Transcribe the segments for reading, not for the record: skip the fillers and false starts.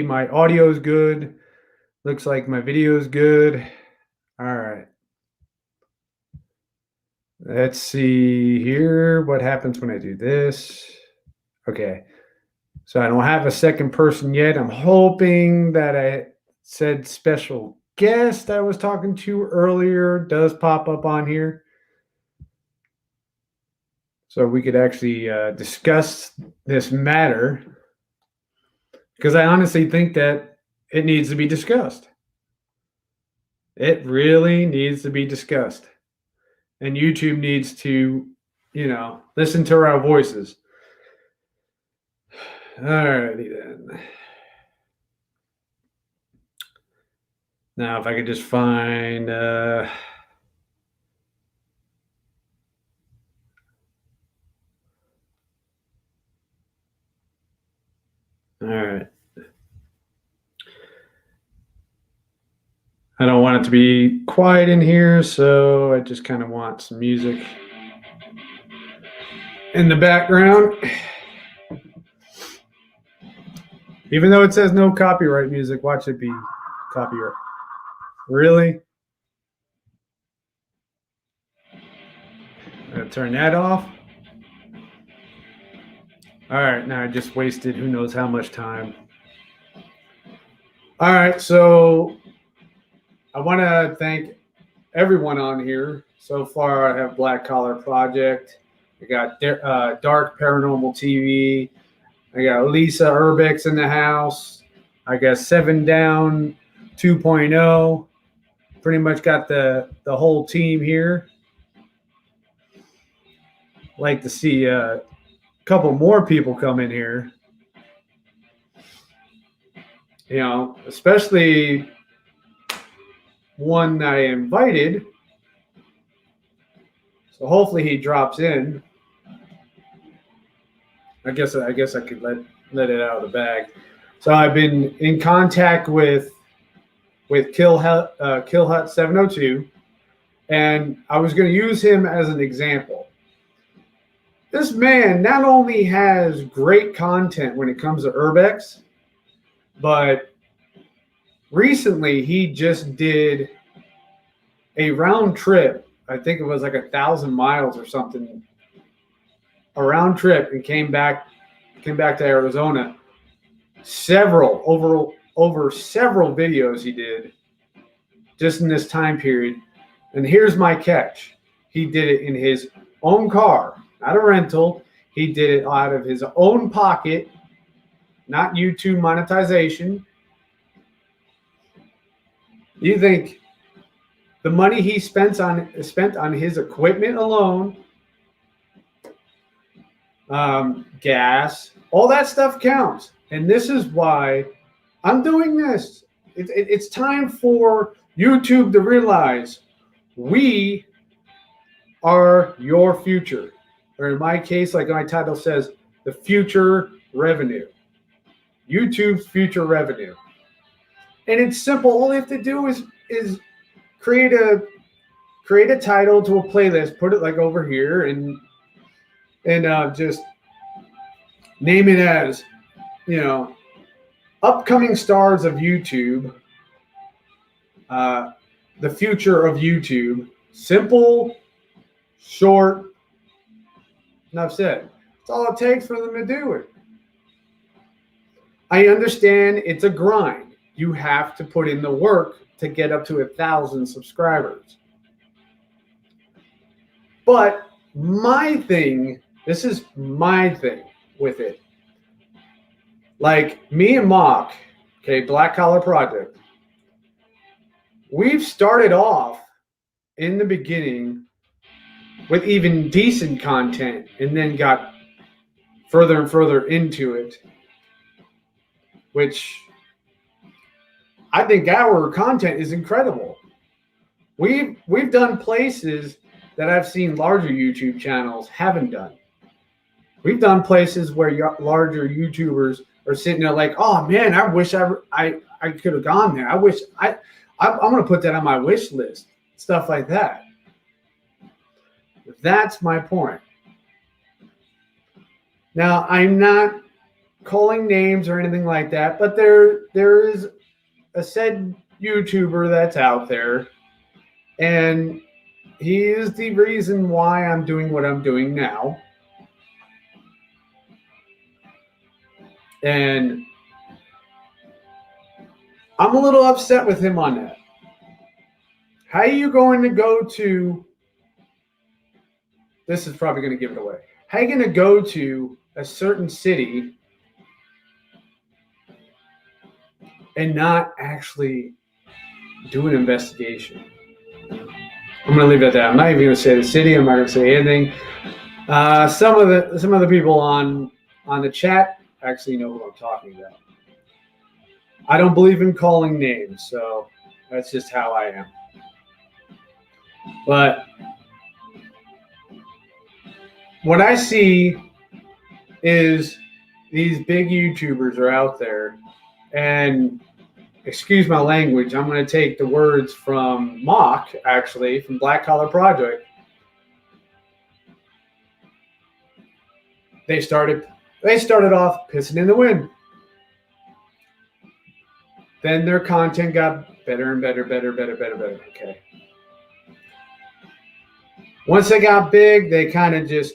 My audio is good. Looks like my video is good. All right. Let's see here what happens when I do this. Okay. So I don't have a second person yet. I'm hoping that I said special guest I was talking to earlier does pop up on here. So we could actually discuss this matter, because I honestly think that it needs to be discussed. It really needs to be discussed. And YouTube needs to, listen to our voices. Alrighty then. Now, if I could just find. All right. I don't want it to be quiet in here, so I just kind of want some music in the background. Even though it says no copyright music, watch it be copyright. Really? I'm gonna turn that off. All right, now I just wasted who knows how much time. All right, so I want to thank everyone on here. So far, I have Black Collar Project. I got Dark Paranormal TV. I got Lisa Urbex in the house. I got 7 Down 2.0. Pretty much got the whole team here. Like to see a couple more people come in here. Especially one I invited. So hopefully he drops in. I guess I could let it out of the bag. So I've been in contact with Kill Hut 702, and I was going to use him as an example. This man not only has great content when it comes to urbex, but recently he just did a round trip. I think it was like 1,000 miles or something. A round trip, and came back to Arizona. Over several videos he did just in this time period. And here's my catch. He did it in his own car, not a rental. He did it out of his own pocket, not YouTube monetization. You think the money he spent on his equipment alone, gas, all that stuff counts. And this is why I'm doing this. It's time for YouTube to realize we are your future. Or in my case, like my title says, the future revenue. YouTube's future revenue. And it's simple. All you have to do is create a title to a playlist, put it like over here, and just name it as, upcoming stars of YouTube, the future of YouTube. Simple, short, enough said. That's all it takes for them to do it. I understand it's a grind. You have to put in the work to get up to 1,000 subscribers. But this is my thing with it. Like me and Mock, okay, Black Collar Project, we've started off in the beginning with even decent content and then got further and further into it, which I think our content is incredible. We've done places that I've seen larger YouTube channels haven't done. We've done places where larger YouTubers are sitting there like, oh man, I wish I could have gone there. I'm going to put that on my wish list, stuff like that. That's my point. Now, I'm not calling names or anything like that, but there is a said YouTuber that's out there, and he is the reason why I'm doing what I'm doing now. And I'm a little upset with him on that. How are you going to go to, this is probably going to give it away. How are you going to go to a certain city and not actually do an investigation? I'm going to leave it at that. I'm not even going to say the city. I'm not going to say anything. Some of the people on the chat actually know who I'm talking about. I don't believe in calling names, so that's just how I am. But what I see is these big YouTubers are out there, and excuse my language, I'm going to take the words from Mock, actually, from Black Collar Project. They started off pissing in the wind. Then their content got better and better. Okay. Once they got big, they kind of just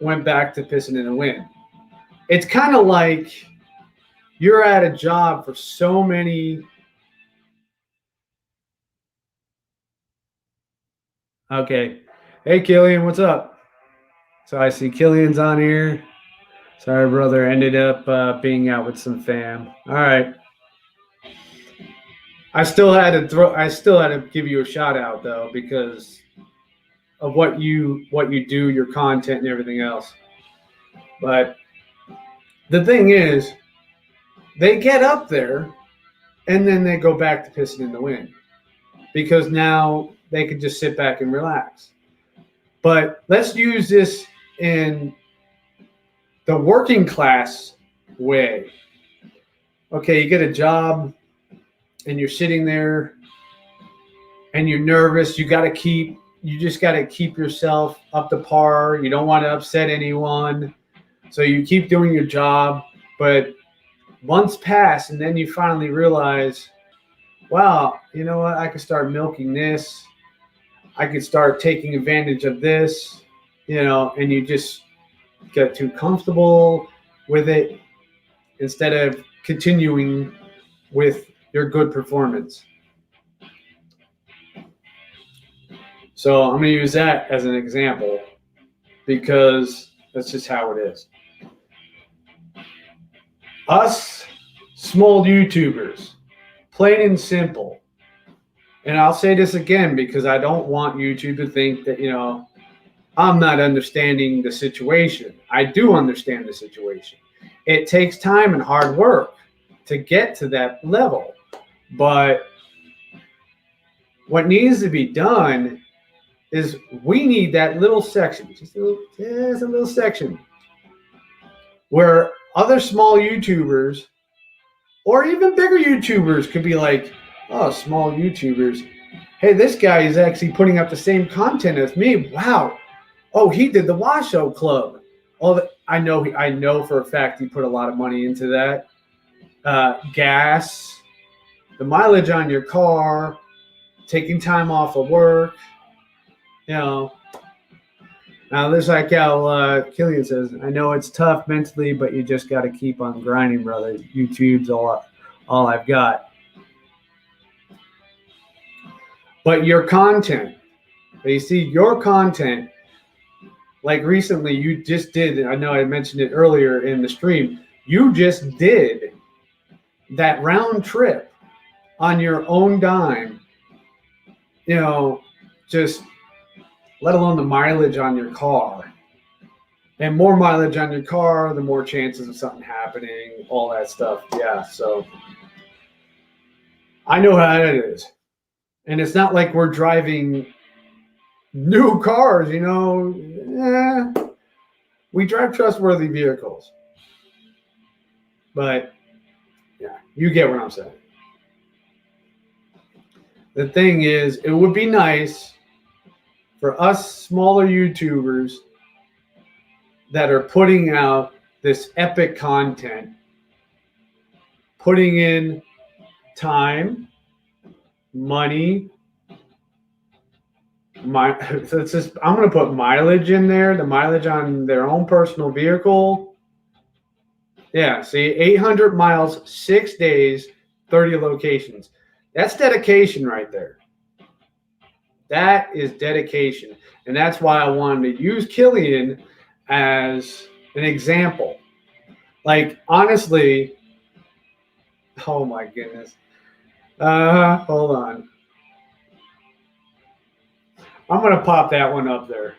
went back to pissing in the wind. It's kind of like you're at a job for so many. Okay. Hey, Killian, what's up? So I see Killian's on here. Sorry, brother. Ended up being out with some fam. All right. I still had to give you a shout out though, because of what you do, your content and everything else. But the thing is, they get up there and then they go back to pissing in the wind because now they can just sit back and relax. But let's use this in the working class way. Okay, you get a job and you're sitting there and you're nervous. You just got to keep yourself up to par. You don't want to upset anyone. So you keep doing your job, but months pass and then you finally realize, wow, you know what? I could start milking this. I could start taking advantage of this, and you just get too comfortable with it instead of continuing with your good performance. So I'm going to use that as an example because that's just how it is. Us small YouTubers, plain and simple. And I'll say this again because I don't want YouTube to think that, I'm not understanding the situation. I do understand the situation. It takes time and hard work to get to that level. But what needs to be done is we need that little section, just a little section where other small YouTubers or even bigger YouTubers could be like, oh, small YouTubers. Hey, this guy is actually putting up the same content as me. Wow. Oh, he did the Washoe Club. I know for a fact he put a lot of money into that. Gas, the mileage on your car, taking time off of work. Now there's like how Killian says, I know it's tough mentally, but you just got to keep on grinding, brother. YouTube's all I've got. But your content, your content, like recently you just did, I know I mentioned it earlier in the stream, you just did that round trip on your own dime, just let alone the mileage on your car. And more mileage on your car, the more chances of something happening, all that stuff. Yeah, so I know how it is. And it's not like we're driving new cars, we drive trustworthy vehicles. But, yeah, you get what I'm saying. The thing is, it would be nice for us smaller YouTubers that are putting out this epic content, putting in time, money, so it's just, I'm going to put mileage in there, the mileage on their own personal vehicle. Yeah, see, 800 miles, 6 days, 30 locations. That's dedication right there. That is dedication. And that's why I wanted to use Killian as an example. Like, honestly, oh my goodness. Hold on. I'm going to pop that one up there.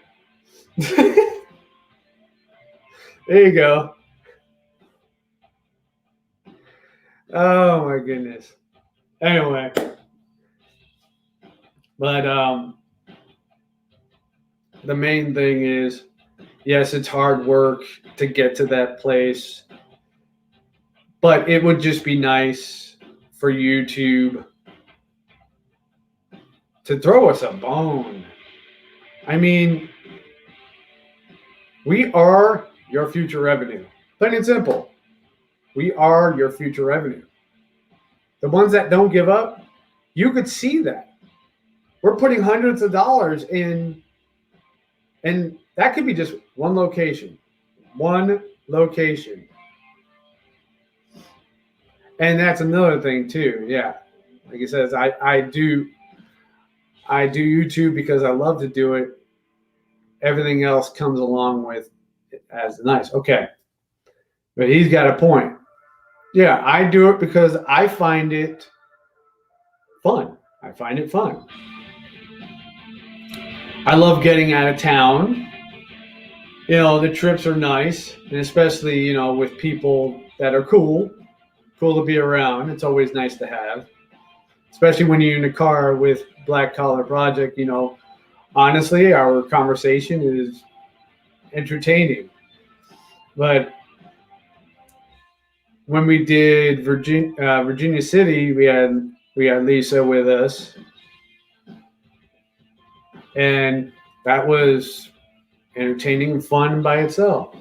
There you go. Oh my goodness. Anyway. But the main thing is, yes, it's hard work to get to that place. But it would just be nice for YouTube to throw us a bone. I mean, we are your future revenue. Plain and simple. We are your future revenue. The ones that don't give up, you could see that. We're putting hundreds of dollars in, and that could be just one location. One location. And that's another thing too. Yeah. Like I said, I do YouTube because I love to do it. Everything else comes along with it as nice. Okay. But he's got a point. Yeah, I do it because I find it fun. I find it fun. I love getting out of town. You know, the trips are nice, and especially, you know, with people that are cool to be around. It's always nice to have, especially when you're in a car with Black Collar Project. You know, honestly, our conversation is entertaining. But when we did Virginia City, we had Lisa with us, and that was entertaining and fun by itself.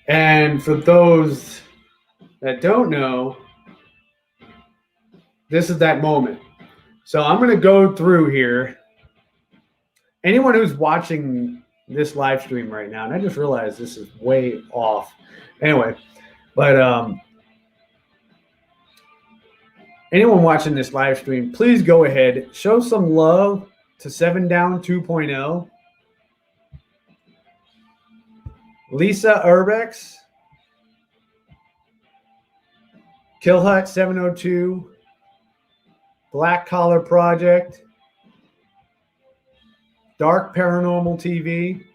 And for those that don't know, this is that moment. So I'm going to go through here. Anyone who's watching this live stream right now, and I just realized this is way off. Anyway, but anyone watching this live stream, please go ahead, show some love to 7 Down 2.0. Lisa Urbex, Kill Hut 702, Black Collar Project, Dark Paranormal TV.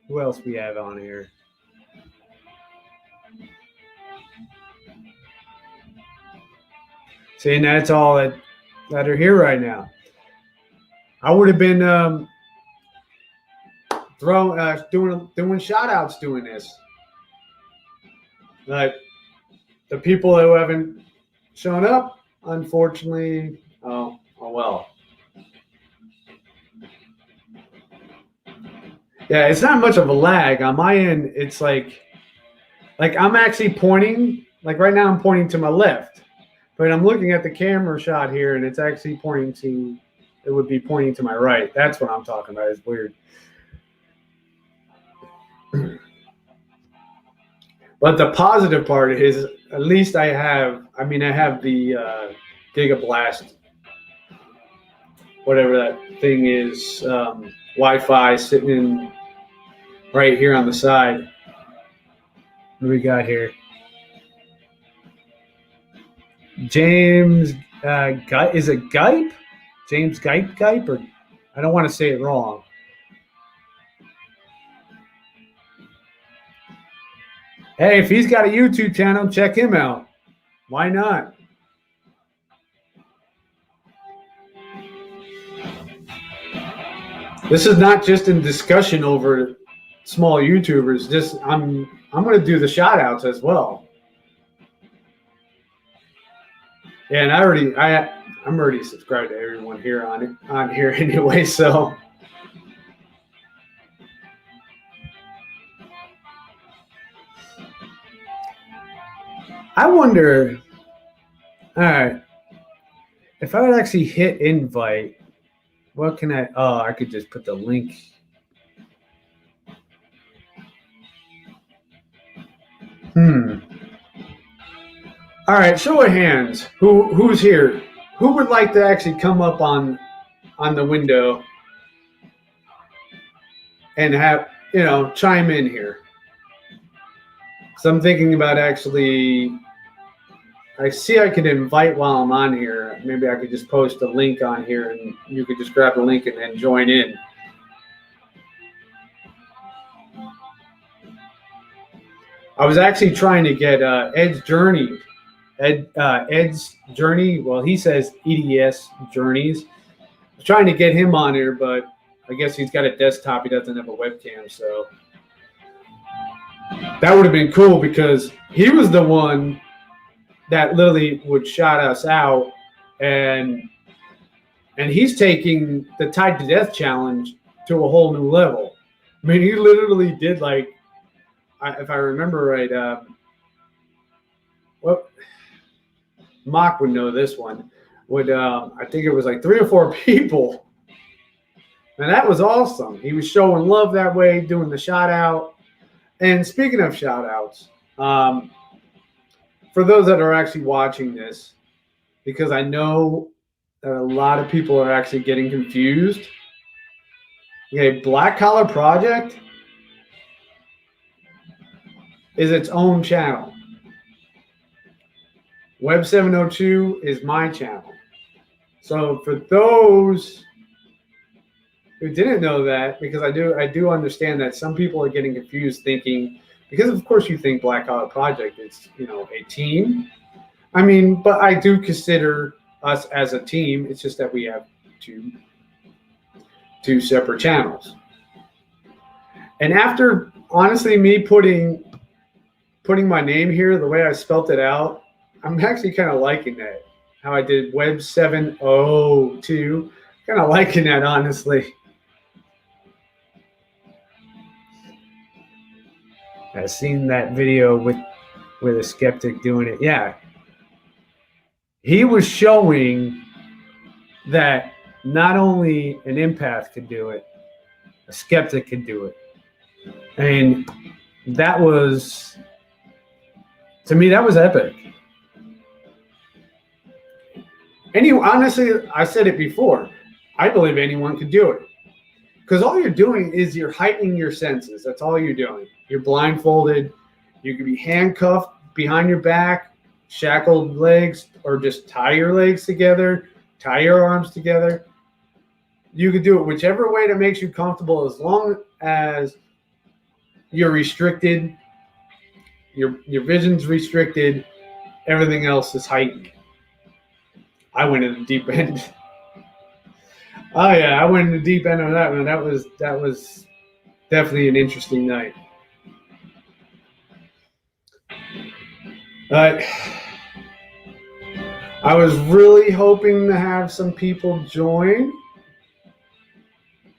Who else we have on here? See, and that's all that are here right now. I would have been doing shout outs doing this. But the people who haven't shown up, unfortunately, oh well. Yeah, it's not much of a lag. On my end, it's like I'm actually pointing, like right now I'm pointing to my left. But I'm looking at the camera shot here, and it's actually it would be pointing to my right. That's what I'm talking about. It's weird. But the positive part is, at least I have the Gigablast, whatever that thing is, Wi-Fi sitting in right here on the side. What do we got here? James is it Gipe? James Gipe, or I don't want to say it wrong. Hey, if he's got a YouTube channel, check him out. Why not? This is not just in discussion over small YouTubers. Just I'm going to do the shout outs as well. Yeah, and I'm already subscribed to everyone here on here anyway, so I wonder, all right, if I would actually hit invite, what can I, oh, I could just put the link. All right, show of hands. Who's here? Who would like to actually come up on the window and have, chime in here? So I'm thinking about actually, I see I could invite while I'm on here. Maybe I could just post a link on here and you could just grab the link and then join in. I was actually trying to get Ed's Journey. Ed's Journey, well, he says EDS Journeys. I was trying to get him on here, but I guess he's got a desktop. He doesn't have a webcam, so that would have been cool because he was the one that literally would shout us out, and he's taking the Tied to Death challenge to a whole new level. I mean, he literally did, like, if I remember right, well, Mock would know this one. I think it was like 3 or 4 people, and that was awesome. He was showing love that way, doing the shout out. And speaking of shout outs, for those that are actually watching this, because I know that a lot of people are actually getting confused. Okay, Black Collar Project is its own channel. Web 702 is my channel. So for those who didn't know that, because I do understand that some people are getting confused thinking, because of course you think Black Collar Project is, a team. I mean, but I do consider us as a team. It's just that we have two separate channels. And after, honestly, me putting my name here, the way I spelt it out, I'm actually kind of liking that. How I did Web 702. Kind of liking that, honestly. I've seen that video with a skeptic doing it. Yeah. He was showing that not only an empath could do it, a skeptic could do it. And that was, to me, that was epic. Honestly, I said it before, I believe anyone could do it. Because all you're doing is you're heightening your senses. That's all you're doing. You're blindfolded. You could be handcuffed behind your back, shackled legs, or just tie your legs together, tie your arms together. You could do it whichever way that makes you comfortable, as long as you're restricted, your vision's restricted, everything else is heightened. I went in the deep end. Oh yeah, I went in the deep end of that one. That was definitely an interesting night. But I was really hoping to have some people join.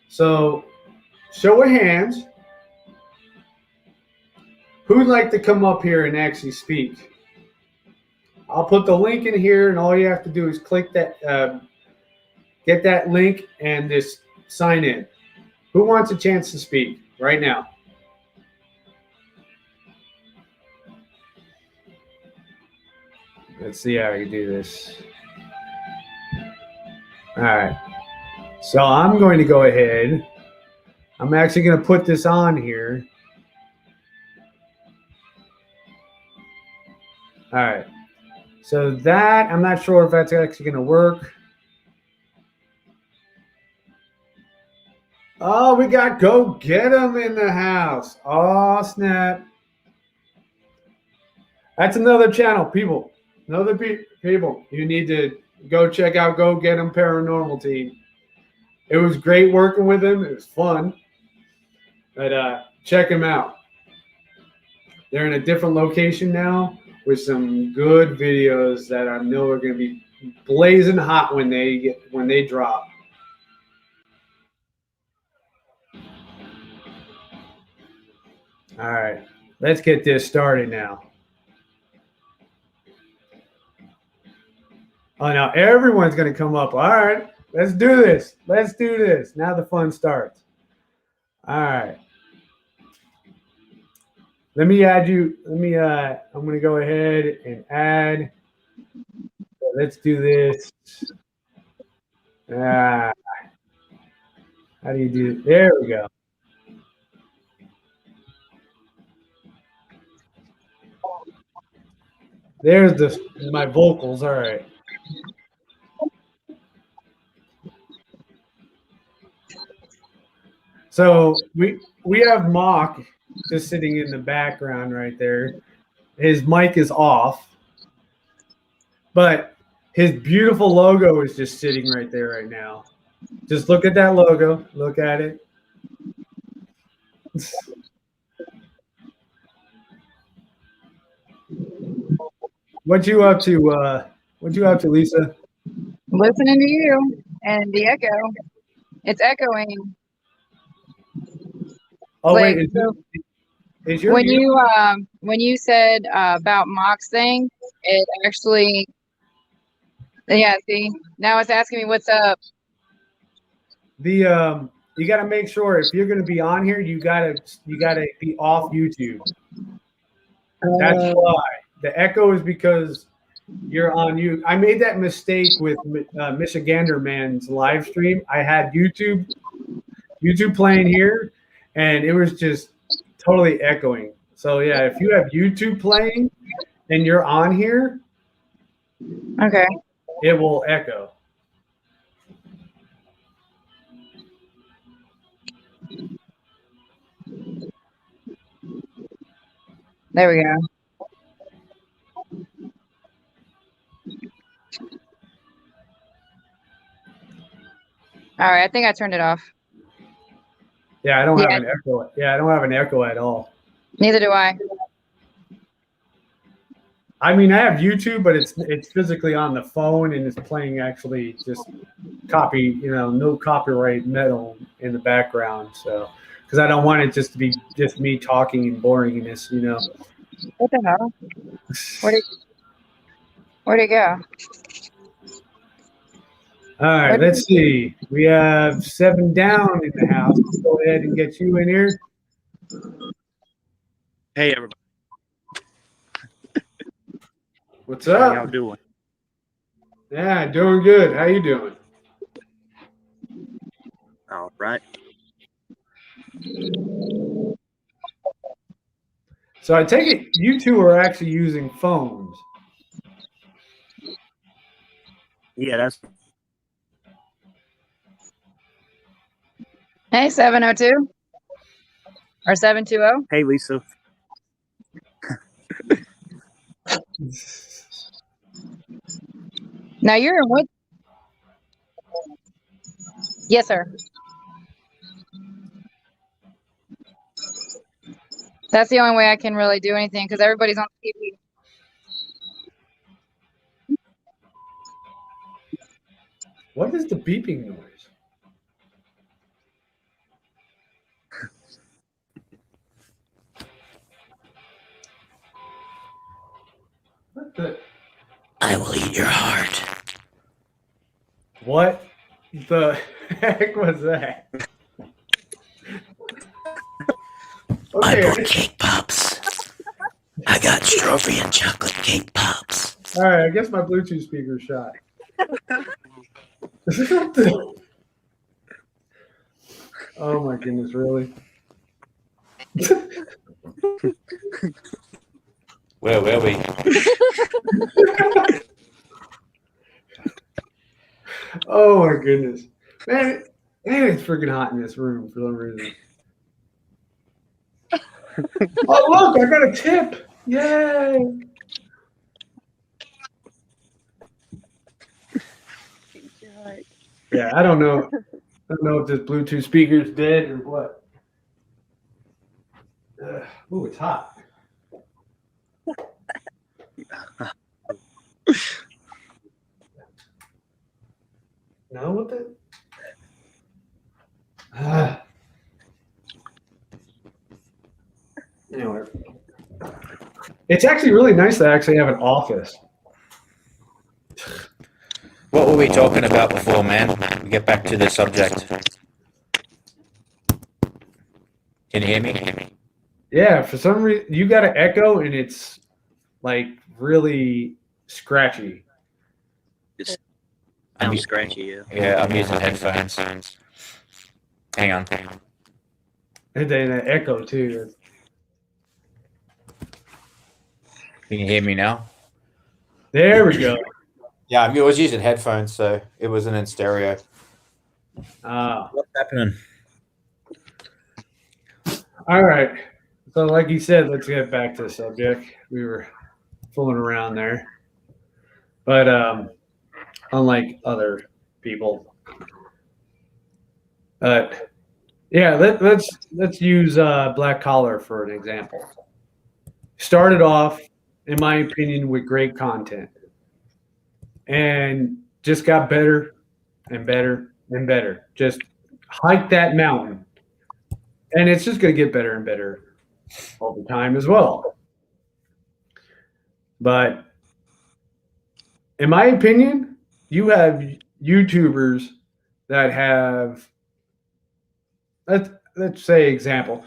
So, show of hands. Who'd like to come up here and actually speak? I'll put the link in here, and all you have to do is click that, get that link, and just sign in. Who wants a chance to speak right now? Let's see how you do this. All right. So I'm going to go ahead. I'm actually going to put this on here. All right. So that, I'm not sure if that's actually going to work. Oh, we got Go Get 'em in the house. Oh, snap. That's another channel, people. Another people. You need to go check out Go Get 'em Paranormal Team. It was great working with them. It was fun. But check them out. They're in a different location now with some good videos that I know are going to be blazing hot when they drop. All right, let's get this started now. Oh, now everyone's going to come up. All right, let's do this. Let's do this. Now the fun starts. All right. Let me add you. I'm going to go ahead and add. Let's do this. Ah, how do you do? There we go. There's my vocals. All right. So we have Mock just sitting in the background right there. His mic is off, but his beautiful logo is just sitting right there right now. Just look at that logo. Look at it. What you up to? What you up to, Lisa? Listening to you and the echo. It's echoing. Oh Like, wait, so is your when you said about Mock's thing, it actually, yeah. See, now it's asking me what's up. the you got to make sure if you're going to be on here, you got to be off YouTube. That's why the echo is because you're on you. I made that mistake with Michigander Man's live stream. I had YouTube playing here, and it was just totally echoing. So yeah, if you have YouTube playing and you're on here, Okay. it will echo. There we go. All right, I think I turned it off. Yeah, I don't have an echo. Yeah, I don't have an echo at all. Neither do I. I mean, I have YouTube, but it's physically on the phone and it's playing actually just no copyright metal in the background. So, because I don't want it just to be just me talking and boringness, What the hell? Where'd it go? All right, let's see. We have 7 down in the house. Let's go ahead and get you in here. Hey, everybody. What's up? How y'all doing? Yeah, doing good. How you doing? All right. So I take it you two are actually using phones. Yeah, that's Hey, 702 or 720. hey, Lisa. Now you're in what? Yes, sir. That's the only way I can really do anything because everybody's on TV. What is the beeping noise? What the? I will eat your heart. What the heck was that? I Okay. bought cake pops. I got strawberry and chocolate cake pops. All right, I guess my Bluetooth speaker's shot. Oh my goodness, really? Where were we? Oh my goodness. Man, it's freaking hot in this room for some reason. Oh look, I got a tip. Yay. Yeah, I don't know. I don't know if this Bluetooth speaker's dead or what. Ooh, it's hot. No, what the? Anyway, it's actually really nice to actually have an office. What were we talking about before, man? We get back to the subject. Can you hear me? Yeah, for some reason you got an echo and it's like really scratchy. Sounds scratchy. Yeah. Yeah, I'm using headphones. Hang on. And then an echo too. Can you hear me now? There we go. Yeah, I was using headphones, so it wasn't in stereo. What's happening? All right. So like you said, let's get back to the subject. We were fooling around there. But unlike other people. Yeah, let's use Black Collar for an example. Started off, in my opinion, with great content. And just got better and better and better. Just hike that mountain. And it's just going to get better and better over time as well. But in my opinion, you have YouTubers that have, let's say example,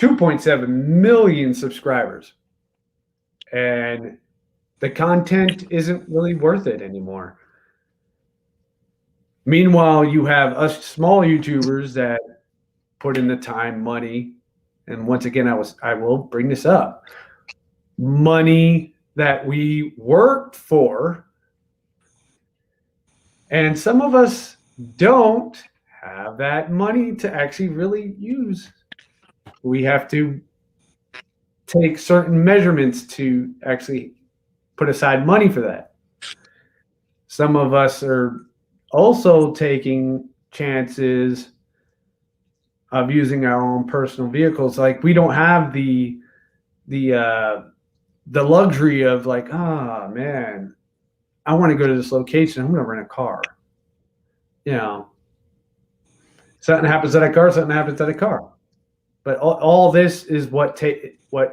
2.7 million subscribers. And the content isn't really worth it anymore. Meanwhile, you have us small YouTubers that put in the time, money, and once again, I will bring this up. Money that we worked for, and some of us don't have that money to actually really use. We have to take certain measurements to actually put aside money for that. Some of us are also taking chances of using our own personal vehicles. Like we don't have the luxury of like, man, I want to go to this location. I'm going to rent a car. You know, something happens at a car, something happens at a car. But all this is what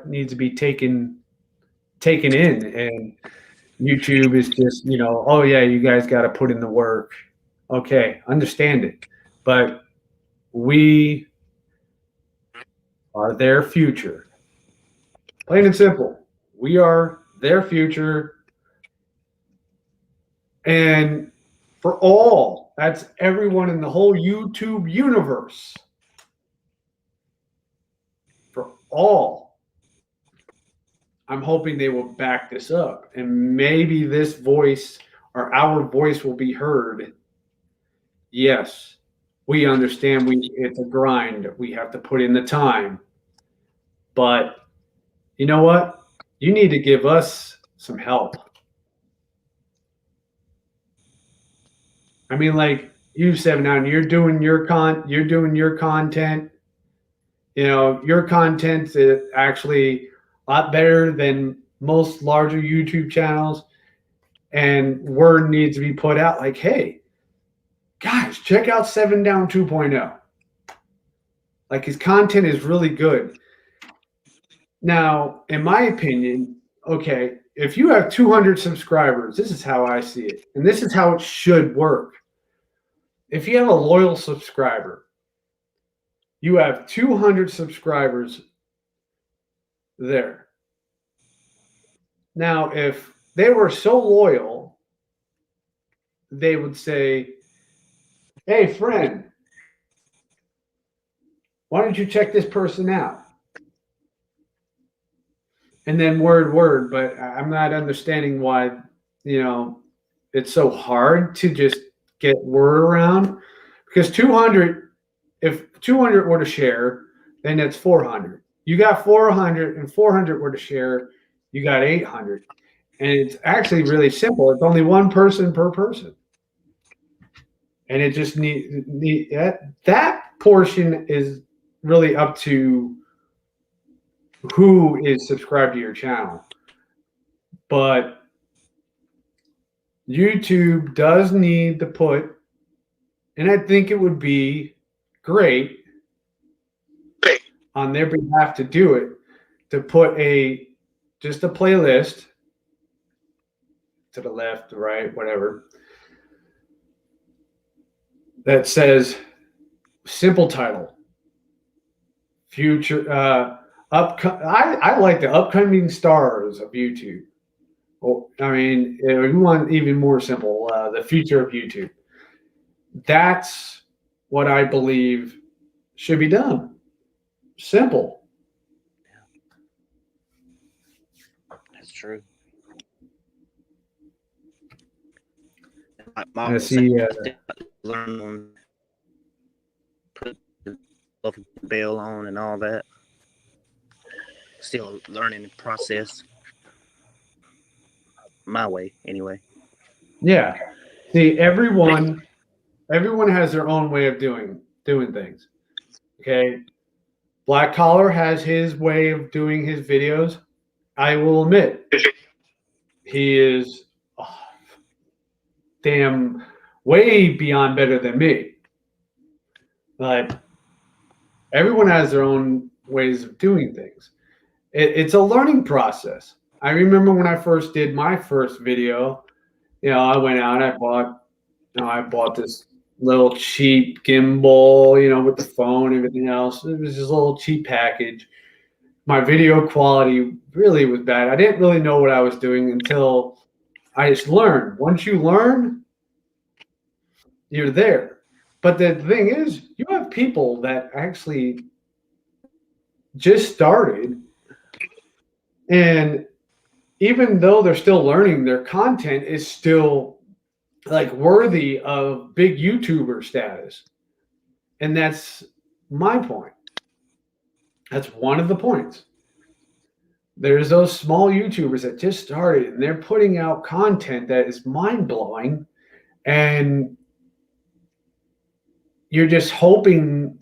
needs to be taken in, and YouTube is just, oh yeah, you guys got to put in the work. Okay, understand it, but we are their future. Plain and simple, we are their future, and for all, that's everyone in the whole YouTube universe. For all, I'm hoping they will back this up, and maybe this voice or our voice will be heard. Yes, we understand it's a grind. We have to put in the time. But you know what? You need to give us some help. I mean, like you, 7-9, you're doing your content. Your content is actually a lot better than most larger YouTube channels. And word needs to be put out like, hey, guys, check out 7Down 2.0. Like his content is really good. Now, in my opinion, okay, if you have 200 subscribers, this is how I see it. And this is how it should work. If you have a loyal subscriber, you have 200 subscribers there. Now, if they were so loyal, they would say, hey, friend, why don't you check this person out? And then word, but I'm not understanding why, it's so hard to just get word around. Because 200, if 200 were to share, then that's 400. You got 400, and 400 were to share, you got 800. And it's actually really simple. It's only one person per person. And it just that portion is really up to who is subscribed to your channel. But YouTube does need to put, and I think it would be great on their behalf to do it, to put just a playlist to the left, the right, whatever, that says simple title, future, I like the upcoming stars of YouTube. Well, I mean, if you want even more simple, the future of YouTube. That's what I believe should be done. Simple. That's true. I see. Learn on, put the bell on and all that. Still learning process. My way, anyway. Yeah. See, everyone has their own way of doing things. Okay. Black Collar has his way of doing his videos. I will admit, he is damn way beyond better than me. But everyone has their own ways of doing things. It's a learning process. I remember when I first did my first video, I went out, I bought this little cheap gimbal, with the phone, everything else. It was just a little cheap package. My video quality really was bad. I didn't really know what I was doing until I just learned. Once you learn, you're there. But the thing is, you have people that actually just started, and even though they're still learning, their content is still like worthy of big YouTuber status. And that's my point. That's one of the points. There's those small YouTubers that just started and they're putting out content that is mind-blowing, and you're just hoping,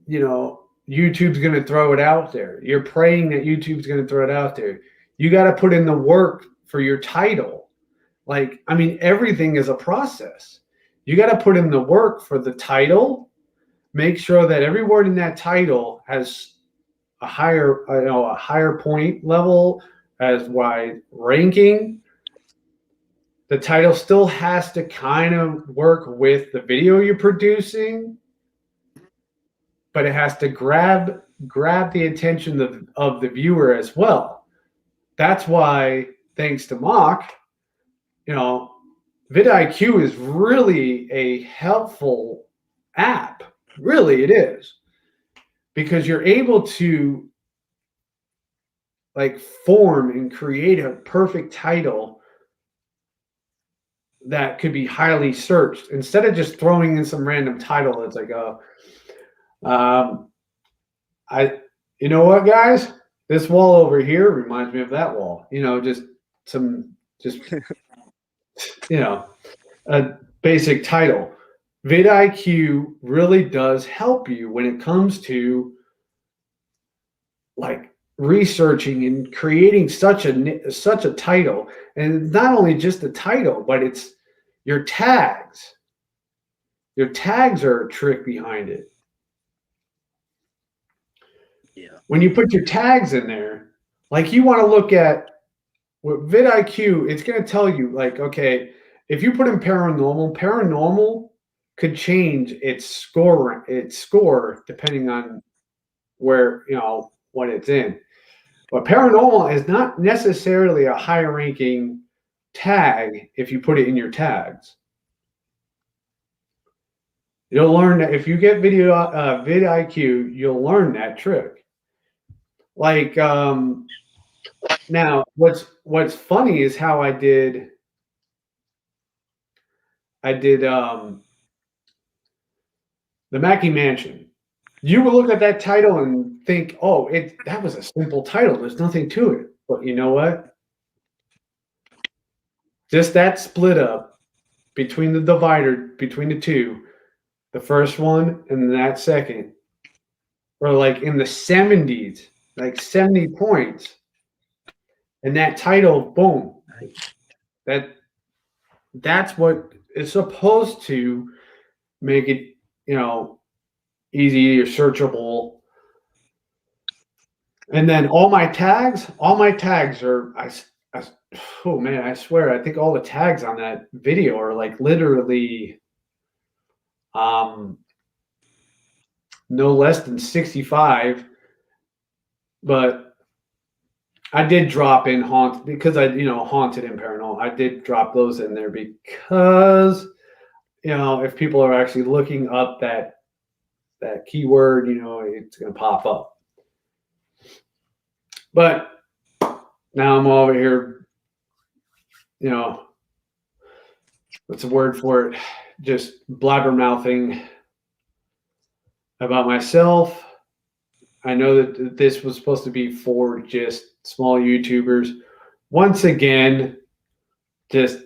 YouTube's going to throw it out there. You're praying that YouTube's going to throw it out there. You got to put in the work for your title. Everything is a process. You got to put in the work for the title. Make sure that every word in that title has a higher point level, as wide ranking. The title still has to kind of work with the video you're producing, but it has to grab the attention of the viewer as well. That's why, thanks to Mock, vidIQ is really a helpful app. Really, it is. Because you're able to form and create a perfect title that could be highly searched, instead of just throwing in some random title that's you know what, guys? This wall over here reminds me of that wall. A basic title. vidIQ really does help you when it comes to researching and creating such a title. And not only just the title, but it's your tags. Your tags are a trick behind it. Yeah. When you put your tags in there, you want to look at with vidIQ, it's going to tell you okay, if you put in paranormal could change its score depending on where, what it's in. But paranormal is not necessarily a high ranking tag if you put it in your tags. You'll learn that if you get vidIQ, you'll learn that trick. Now what's funny is how I did the Mackey Mansion. You will look at that title and think, oh, that was a simple title. There's nothing to it. But you know what? Just that split up between the divider, between the two, the first one and that second, were in the 70s, 70 points. And that title, boom. That's what is supposed to make it, easy or searchable. And then all my tags are, oh man, I swear, I think all the tags on that video are literally no less than 65. But I did drop in Haunted because Haunted and Paranormal. I did drop those in there because, if people are actually looking up that keyword, it's going to pop up. But now I'm over here, what's the word for it? Just blabbermouthing about myself. I know that this was supposed to be for just small YouTubers. Once again, just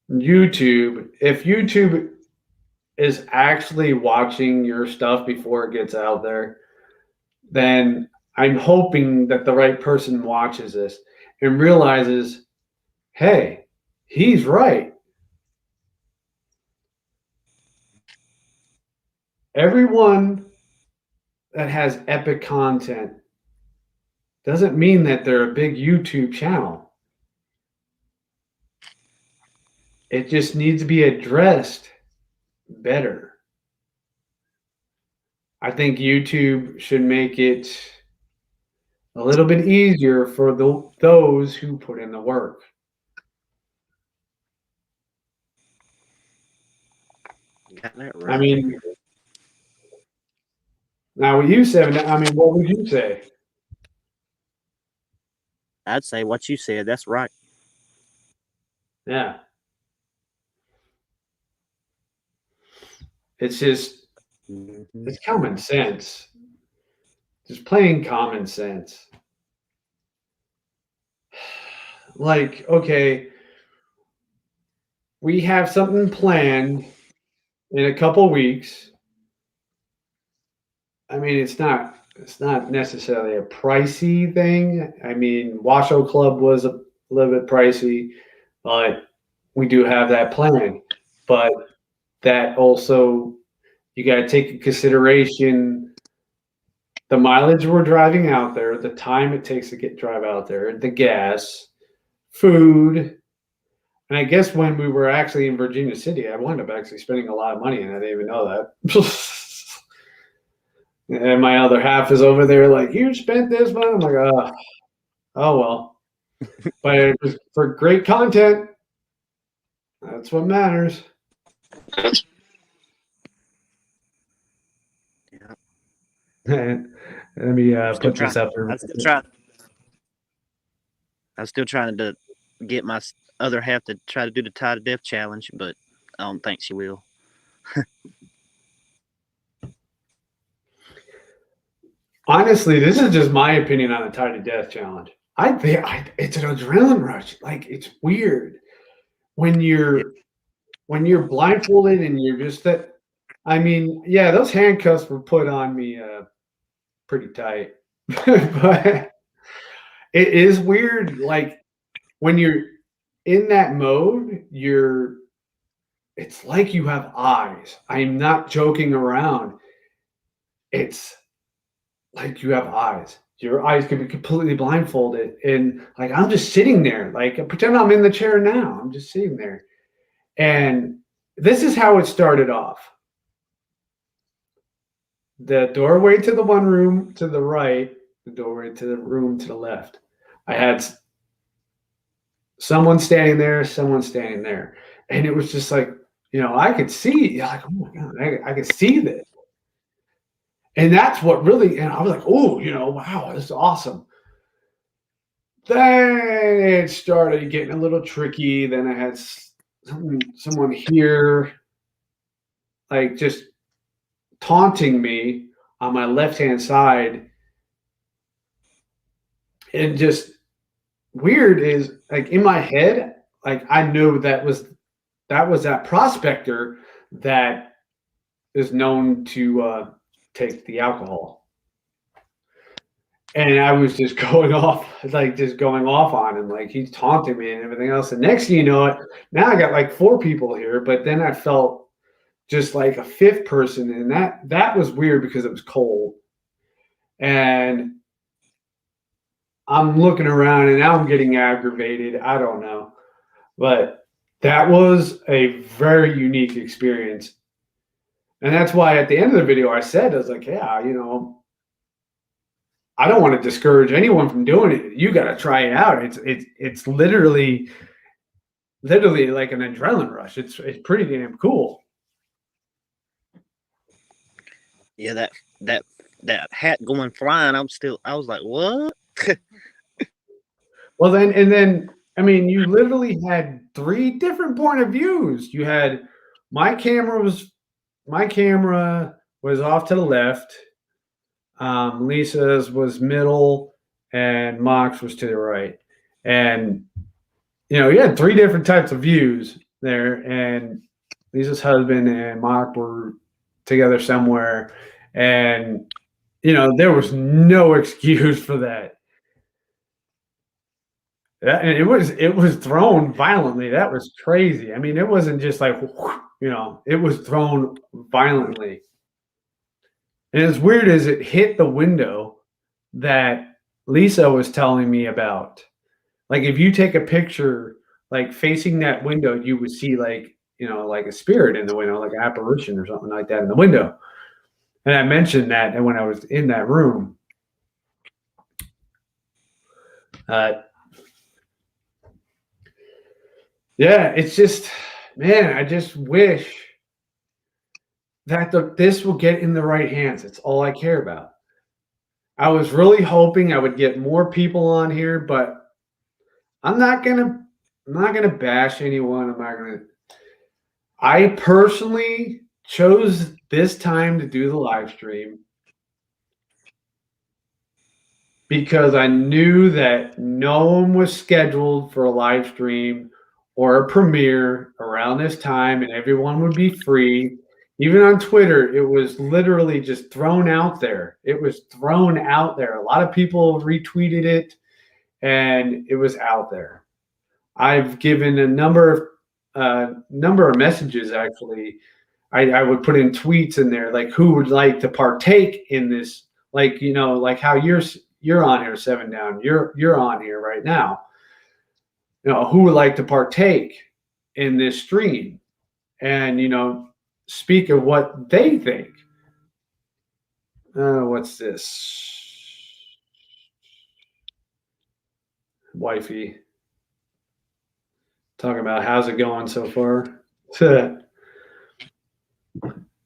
YouTube. If YouTube is actually watching your stuff before it gets out there, then I'm hoping that the right person watches this and realizes, hey, he's right. Everyone that has epic content doesn't mean that they're a big YouTube channel. It just needs to be addressed better. I think YouTube should make it a little bit easier for those who put in the work. Got that right. I mean, now with you, Seven, what would you say? I'd say what you said. That's right. Yeah. It's just, it's common sense. Just plain common sense. Like, okay, we have something planned in a couple weeks. I mean, it's not necessarily a pricey thing. I mean, Washoe Club was a little bit pricey, but we do have that plan. But that also, you got to take into consideration the mileage we're driving out there, the time it takes to drive out there, the gas, food. And I guess when we were actually in Virginia City, I wound up actually spending a lot of money, and I didn't even know that. And my other half is over there like, you spent this money? I'm like, oh well. But it was for great content. That's what matters. Let me put this up here. I'm still trying to get my other half to try to do the Tie to Death challenge, but I don't think she will. Honestly, this is just my opinion on the Tie to Death challenge. I think it's an adrenaline rush. Like, it's weird when you're blindfolded and you're just that. I mean, yeah, those handcuffs were put on me pretty tight, but it is weird. Like, when you're in that mode, it's like you have eyes. I'm not joking around. It's like you have eyes. Your eyes could be completely blindfolded. And like, I'm just sitting there. Like, pretend I'm in the chair now. I'm just sitting there. And this is how it started off. The doorway to the one room to the right, the doorway to the room to the left. I had someone standing there. And it was just like, I could see, like, oh my God, I could see this. And that's what really, and I was like, oh, wow, this is awesome. Then it started getting a little tricky. Then I had someone here, like, just taunting me on my left-hand side. And just weird is, like, in my head, like, I knew that was that prospector that is known to take the alcohol. And I was just going off on him, like, he's taunting me and everything else. And next thing you know it, now I got like 4 people here, but then I felt just like a 5th person, and that was weird because it was cold. And I'm looking around and now I'm getting aggravated. I don't know. But that was a very unique experience. And that's why at the end of the video, I said, I was like, yeah, I don't want to discourage anyone from doing it. You got to try it out. It's literally like an adrenaline rush. It's pretty damn cool. Yeah, that hat going flying. I was like, what? Well, then, I mean, you literally had 3 different point of views. You had my camera was off to the left. Lisa's was middle, and Mock's was to the right. And you had 3 different types of views there. And Lisa's husband and Mock were together somewhere, and there was no excuse for that. And it was thrown violently. That was crazy. I mean, it wasn't just like, it was thrown violently. And as weird as it hit the window that Lisa was telling me about, like if you take a picture like facing that window, you would see like a spirit in the window, like an apparition or something like that in the window. And I mentioned that when I was in that room. Yeah, it's just, man, I just wish that this will get in the right hands. It's all I care about. I was really hoping I would get more people on here, but I'm not gonna bash anyone. I personally chose this time to do the live stream because I knew that no one was scheduled for a live stream or a premiere around this time, and everyone would be free. Even on Twitter, it was literally just thrown out there. It was thrown out there. A lot of people retweeted it, and it was out there. I've given a number of messages, actually. I would put in tweets in there, like who would like to partake in this, like like how you're on here, 7 Down. You're on here right now. Who would like to partake in this stream and speak of what they think. What's this? Wifey talking about how's it going so far.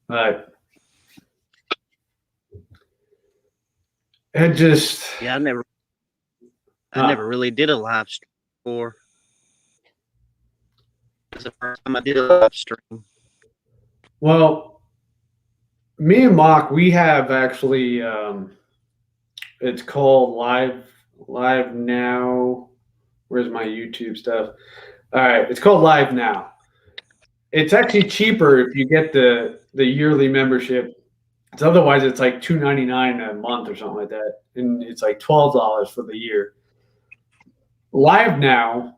But it just, Yeah, I never really did a live stream before. It's the first time I did a live stream. Well, me and Mock, we have actually, it's called Live Now. Where's my YouTube stuff? All right, it's called Live Now. It's actually cheaper if you get the yearly membership. Otherwise, it's like $2.99 a month or something like that, and it's like $12 for the year. Live Now,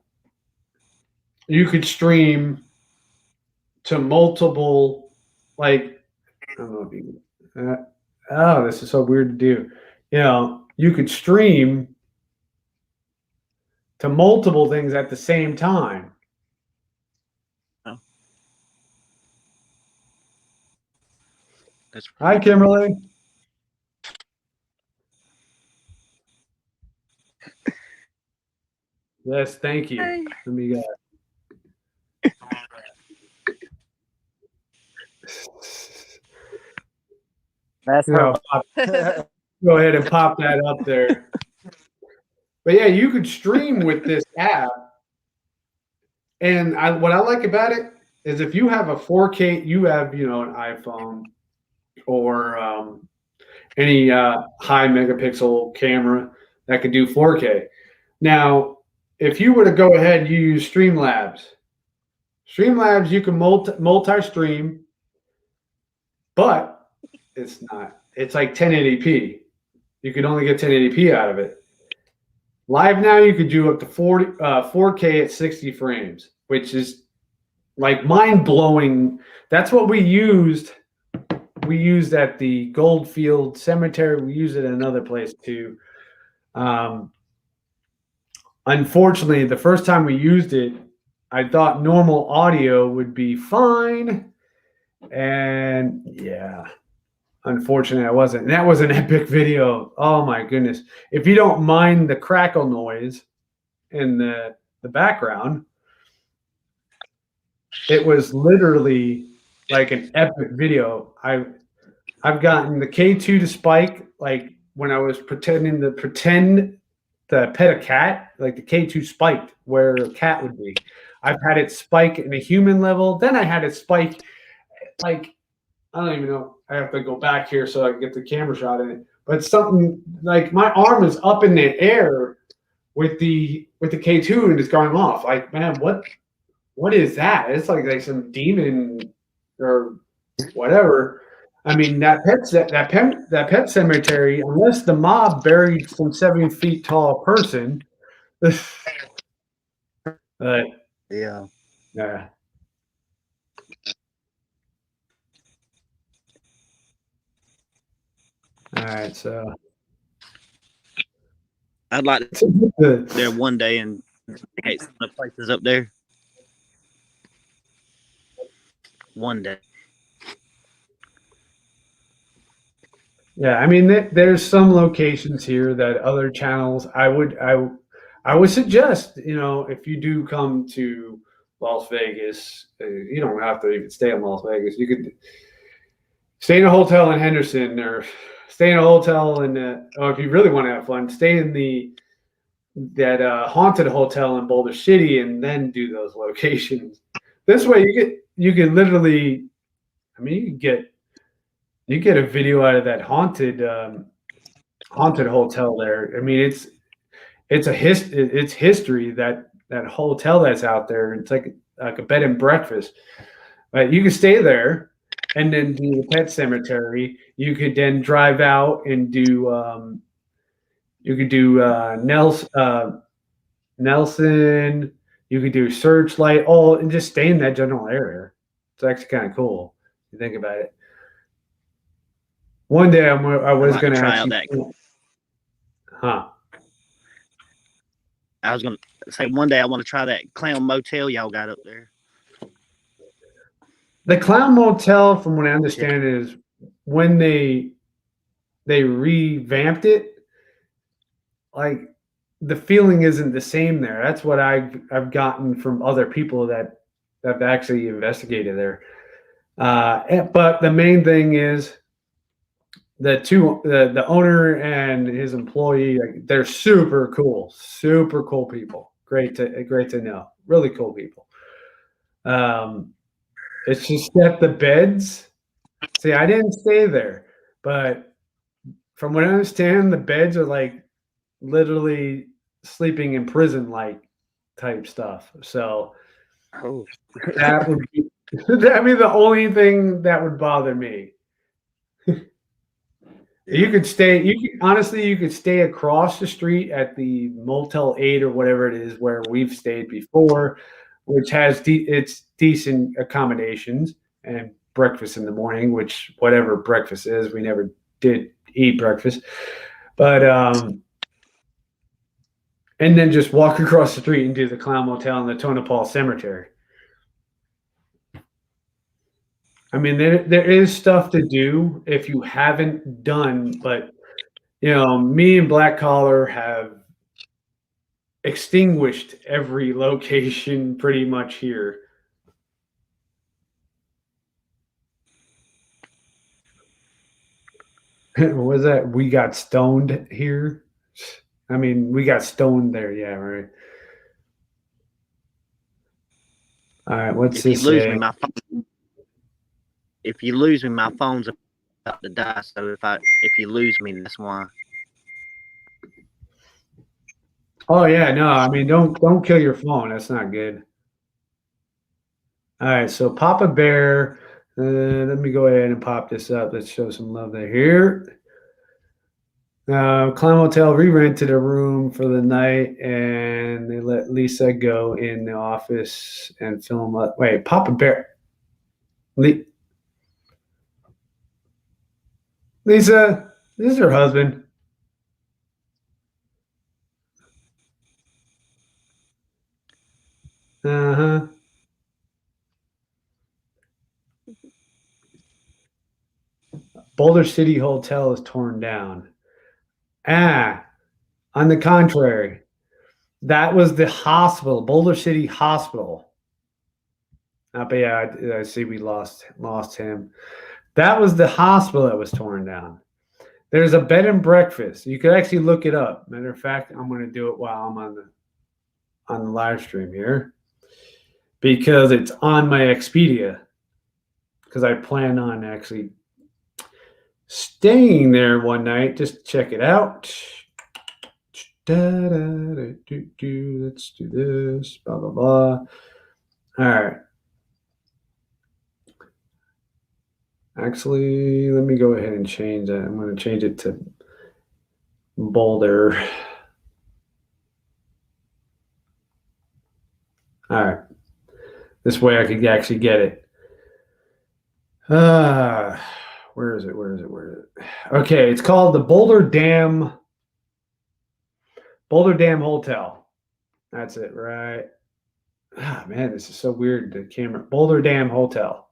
you could stream to multiple, like, I don't know if you, this is so weird to do. You could stream to multiple things at the same time. Oh. Hi, Kimberly. Yes, thank you. Hi. Let me go. That's Go ahead and pop that up there. But yeah, you could stream with this app. And what I like about it is if you have a 4K, you have an iPhone or any high megapixel camera that could do 4K. Now, if you were to go ahead and you use Streamlabs, you can multi-stream, but it's not. It's like 1080p. You could only get 1080p out of it. Live Now, you could do up to 4K at 60 frames, which is like mind-blowing. That's what we used. We used at the Goldfield Cemetery. We use it in another place too. Unfortunately, the first time we used it, I thought normal audio would be fine. And yeah, unfortunately, I wasn't. And that was an epic video. Oh my goodness. If you don't mind the crackle noise in the background, it was literally like an epic video. I've gotten the K2 to spike, like when I was pretend to pet a cat, like the K2 spiked where a cat would be. I've had it spike in a human level. Then I had it spike, like, I don't even know. I have to go back here so I can get the camera shot in it. But something like my arm is up in the air with the K2 and it's going off. Like, man, what is that? It's like some demon or whatever. I mean, that pet cemetery, unless the mob buried some 7 feet tall person, but Yeah. yeah. All right, so I'd like to go there one day and investigate some of the places up there. One day. yeah, I mean, there's some locations here that other channels I would suggest. If you do come to Las Vegas, you don't have to even stay in Las Vegas. You could stay in a hotel in Henderson, or stay in a hotel or if you really want to have fun, stay in that haunted hotel in Boulder City, and then do those locations. This way, you can literally, I mean, you get a video out of that haunted hotel there. I mean, it's history, that hotel that's out there. It's like a bed and breakfast. But you can stay there and then do the pet cemetery. You could then drive out and do Nelson. You could do Searchlight, all, and just stay in that general area. It's actually kind of cool. If you think about it. One day I was going to try out that. I was going to say one day I want to try that Clown Motel y'all got up there. The Clown Motel, from what I understand, is when they revamped it, like the feeling isn't the same there. That's what I've gotten from other people that have actually investigated there. But the main thing is the owner and his employee, like, they're super cool people. Great to know. Really cool people. It's just that the beds. See, I didn't stay there, but from what I understand, the beds are like literally sleeping in prison like type stuff. So that would be the only thing that would bother me. You could stay across the street at the Motel 8 or whatever it is where we've stayed before, which has it's decent accommodations and breakfast in the morning, which whatever breakfast is, we never did eat breakfast. But and then just walk across the street and do the Clown Motel and the Tonopah Cemetery. I mean, there is stuff to do if you haven't done, but me and Black Collar have extinguished every location pretty much here. What was that? We got stoned here. I mean, we got stoned there. Yeah, right. All right, what's this say? If you lose me, my phone's about to die. So if you lose me, that's why. Oh yeah, no, I mean, don't kill your phone. That's not good. All right, so Papa Bear. Let me go ahead and pop this up. Let's show some love there. Here. Clown Motel re-rented a room for the night, and they let Lisa go in the office and film up. Wait, Papa Bear. Lisa, this is her husband. Uh-huh. Boulder City Hotel is torn down. On the contrary, that was the hospital, Boulder City Hospital. But yeah, I see we lost him. That was the hospital that was torn down. There's a bed and breakfast. You could actually look it up. Matter of fact, I'm going to do it while I'm on the live stream here because it's on my Expedia. Because I plan on actually staying there one night just to check it out. Let's do this. Blah blah blah. All right. Actually, let me go ahead and change that. I'm going to change it to Boulder. All right. This way I could actually get it. Where is it? Okay, it's called the Boulder Dam Hotel. That's it, right? Man, this is so weird. The camera. Boulder Dam Hotel.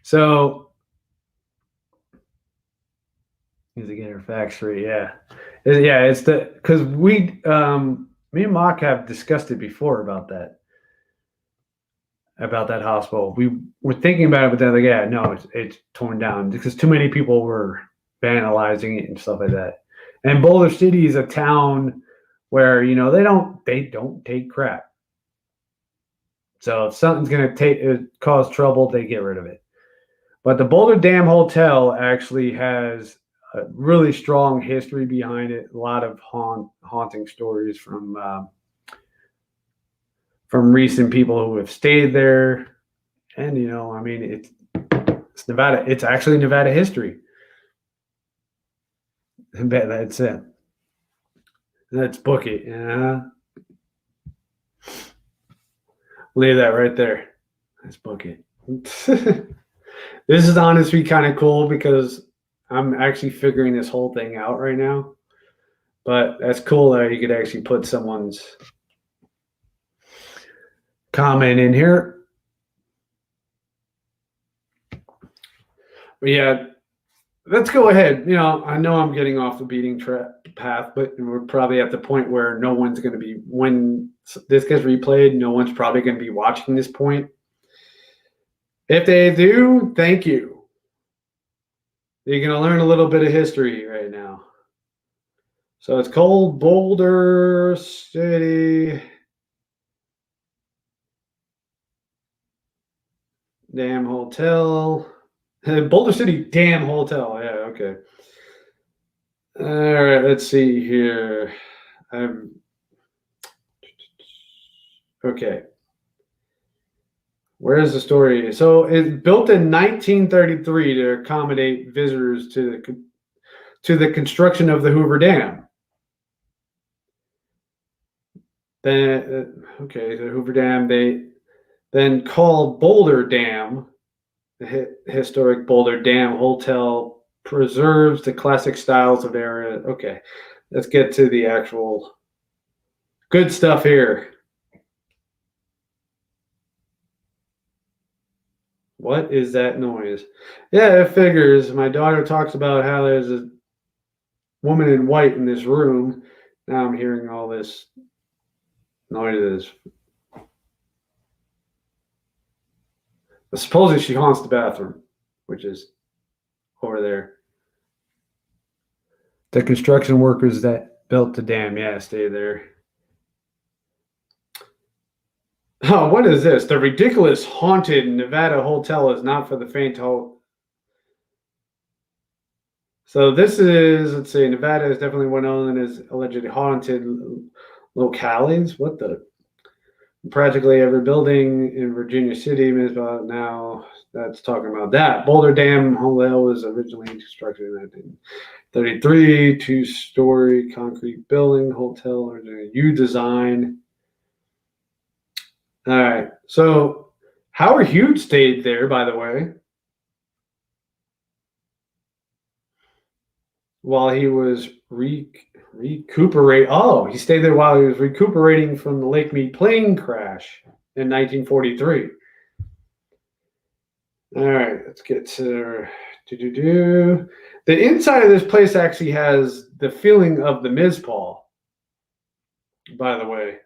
So, need to get her facts straight. Yeah, it's because me and Mock have discussed it before about that hospital. We were thinking about it, but then no, it's torn down because too many people were vandalizing it and stuff like that. And Boulder City is a town where they don't take crap. So if something's gonna cause trouble, they get rid of it. But the Boulder Dam Hotel actually has a really strong history behind it. A lot of haunting stories from recent people who have stayed there. And it's Nevada. It's actually Nevada history. I bet that's it. Let's book it. Leave that right there. Let's book it. This is honestly kind of cool because I'm actually figuring this whole thing out right now. But that's cool that you could actually put someone's comment in here. But yeah, let's go ahead. I know I'm getting off the beating path, but we're probably at the point where no one's going to be, when this gets replayed, no one's probably going to be watching this point. If they do, thank you. You're going to learn a little bit of history right now. So it's called Boulder City Dam Hotel. Boulder City Dam Hotel. Yeah, okay. All right, let's see here. Okay. Where's the story? So it's built in 1933 to accommodate visitors to the construction of the Hoover Dam. Then, the Hoover Dam, they then called Boulder Dam. The historic Boulder Dam Hotel preserves the classic styles of the area. Okay, let's get to the actual good stuff here. What is that noise? Yeah, it figures. My daughter talks about how there's a woman in white in this room. Now I'm hearing all this noises. But supposedly she haunts the bathroom, which is over there. The construction workers that built the dam, stay there. Oh, what is this? The ridiculous haunted Nevada hotel is not for the faint heart. So this is, let's see, Nevada is definitely one known as allegedly haunted locales. What the? Practically every building in Virginia City is about now. That's talking about that. Boulder Dam Hotel was originally constructed in 1933, two-story concrete building, hotel, or U design. All right. So Howard Hughes stayed there, by the way, while he was Recuperate. Oh, he stayed there while he was recuperating from the Lake Mead plane crash in 1943. All right, let's get to the inside of this place actually has the feeling of the Ms. Paul, by the way.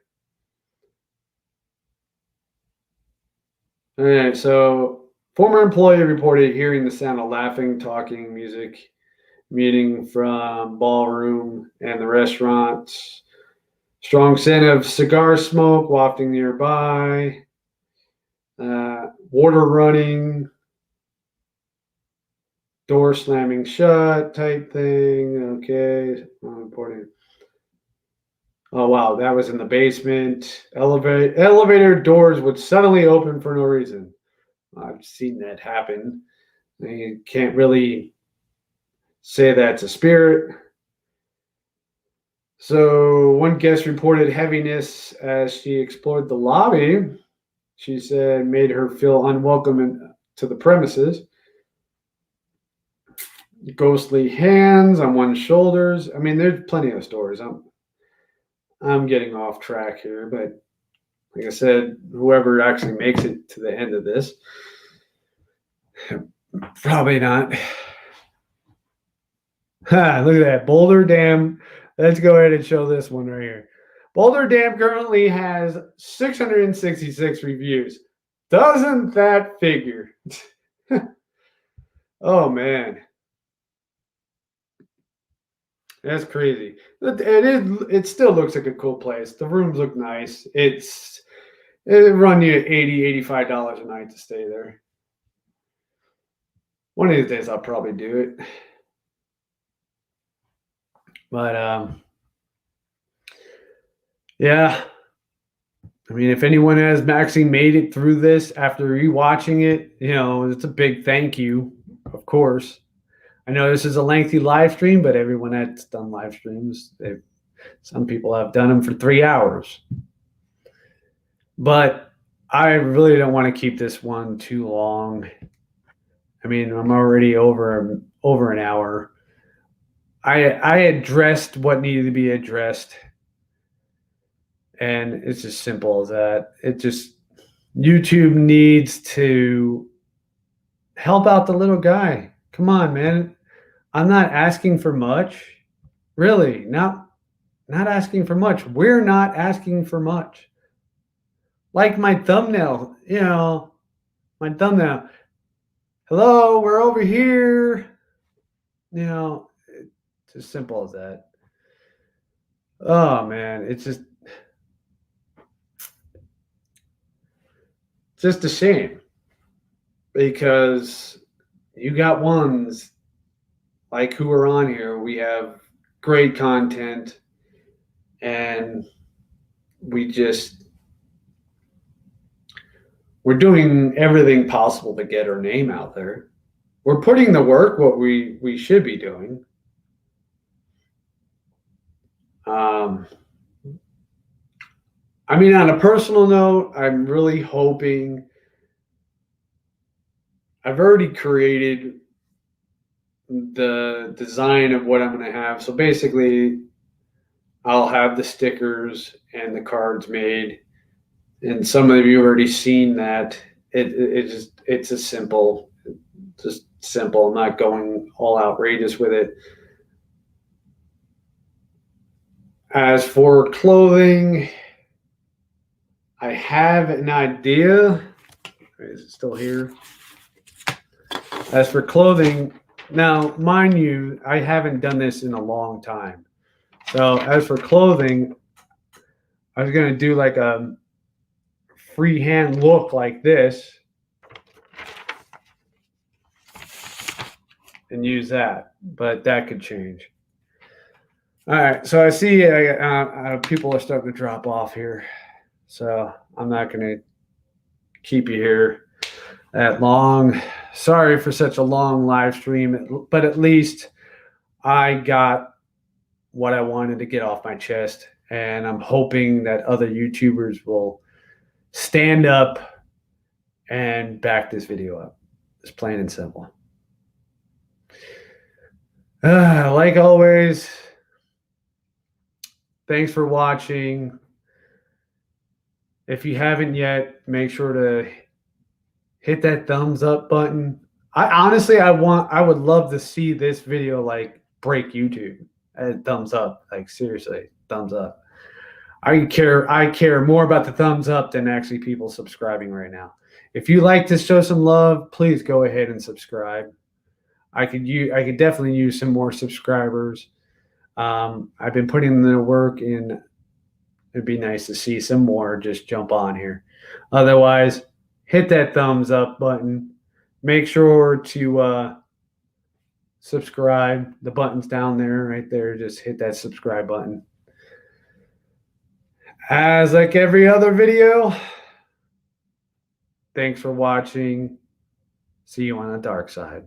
All right, so former employee reported hearing the sound of laughing, talking, music, meeting from ballroom and the restaurant. Strong scent of cigar smoke wafting nearby. Water running. Door slamming shut type thing. Okay. Important. Oh, wow. That was in the basement. Elevator doors would suddenly open for no reason. I've seen that happen. You can't really say that's a spirit. So one guest reported heaviness as she explored the lobby. She said made her feel unwelcome to the premises. Ghostly hands on one's shoulders. I mean, there's plenty of stories. I'm getting off track here, but like I said, whoever actually makes it to the end of this, probably not. Look at that. Boulder Dam. Let's go ahead and show this one right here. Boulder Dam currently has 666 reviews. Doesn't that figure? Oh, man. That's crazy. It still looks like a cool place. The rooms look nice. It run you $80, $85 a night to stay there. One of these days I'll probably do it. But yeah. I mean, if anyone has actually made it through this after rewatching it, it's a big thank you, of course. I know this is a lengthy live stream, but everyone that's done live streams, some people have done them for 3 hours. But I really don't want to keep this one too long. I mean, I'm already over an hour. I addressed what needed to be addressed. And it's as simple as that. YouTube needs to help out the little guy. Come on, man. I'm not asking for much. Really, not asking for much. We're not asking for much. Like my thumbnail, my thumbnail. Hello, we're over here. It's as simple as that. Oh, man, it's just a shame because you got ones like who are on here. We have great content and we're doing everything possible to get our name out there. We're putting the work what we should be doing. I mean, on a personal note, I'm really hoping I've already created the design of what I'm going to have. So basically, I'll have the stickers and the cards made. And some of you have already seen that. It's just simple. I'm not going all outrageous with it. As for clothing, I have an idea. Is it still here? As for clothing, now, mind you, I haven't done this in a long time. So as for clothing, I was going to do like a freehand look like this and use that, but that could change. All right, so I see people are starting to drop off here, so I'm not going to keep you here that long. Sorry for such a long live stream, but at least I got what I wanted to get off my chest, and I'm hoping that other YouTubers will stand up and back this video up. It's plain and simple. Like always, Thanks for watching. If you haven't yet, make sure to hit that thumbs up button. I would love to see this video like break YouTube. Thumbs up, like seriously, thumbs up. I care more about the thumbs up than actually people subscribing right now. If you like to show some love, please go ahead and subscribe. I could definitely use some more subscribers. I've been putting in the work, and it'd be nice to see some more just jump on here. Otherwise, hit that thumbs up button. Make sure to subscribe. The button's down there, right there. Just hit that subscribe button. As like every other video, thanks for watching. See you on the dark side.